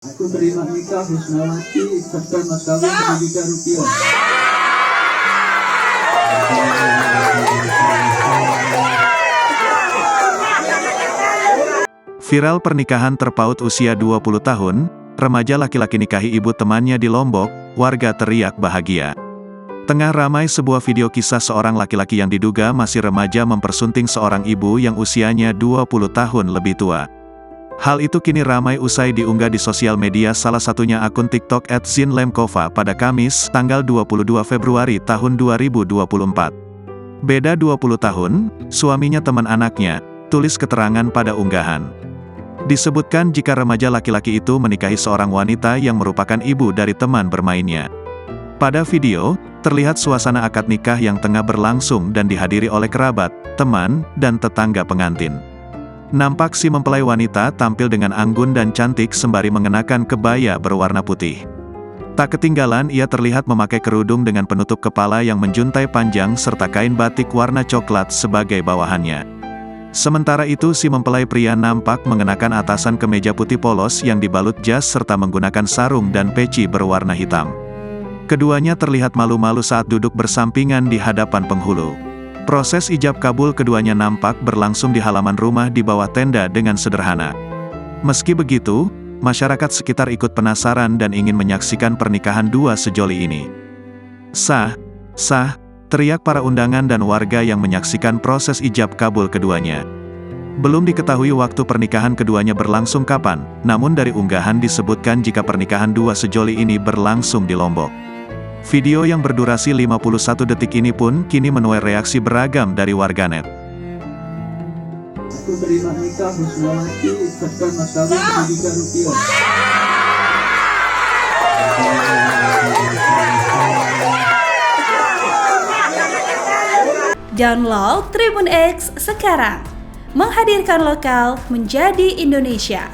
Aku terima nikah Husnawati serta mas kawin Rp1 juta. Viral pernikahan terpaut usia 20 tahun, remaja laki-laki nikahi ibu temannya di Lombok, warga teriak bahagia. Tengah ramai sebuah video kisah seorang laki-laki yang diduga masih remaja mempersunting seorang ibu yang usianya 20 tahun lebih tua. Hal itu kini ramai usai diunggah di sosial media, salah satunya akun TikTok @zinlemkova pada Kamis, tanggal 22 Februari tahun 2024. Beda 20 tahun, suaminya teman anaknya, tulis keterangan pada unggahan. Disebutkan jika remaja laki-laki itu menikahi seorang wanita yang merupakan ibu dari teman bermainnya. Pada video, terlihat suasana akad nikah yang tengah berlangsung dan dihadiri oleh kerabat, teman, dan tetangga pengantin. Nampak si mempelai wanita tampil dengan anggun dan cantik sembari mengenakan kebaya berwarna putih. Tak ketinggalan ia terlihat memakai kerudung dengan penutup kepala yang menjuntai panjang serta kain batik warna coklat sebagai bawahannya. Sementara itu si mempelai pria nampak mengenakan atasan kemeja putih polos yang dibalut jas serta menggunakan sarung dan peci berwarna hitam. Keduanya terlihat malu-malu saat duduk bersampingan di hadapan penghulu. Proses ijab kabul keduanya nampak berlangsung di halaman rumah di bawah tenda dengan sederhana. Meski begitu, masyarakat sekitar ikut penasaran dan ingin menyaksikan pernikahan dua sejoli ini. Sah, sah, teriak para undangan dan warga yang menyaksikan proses ijab kabul keduanya. Belum diketahui waktu pernikahan keduanya berlangsung kapan, namun dari unggahan disebutkan jika pernikahan dua sejoli ini berlangsung di Lombok. Video yang berdurasi 51 detik ini pun kini menuai reaksi beragam dari warganet. Aku terima nikah Husnawati serta mas kawin Rp1 juta. Download Tribun X sekarang, menghadirkan lokal menjadi Indonesia.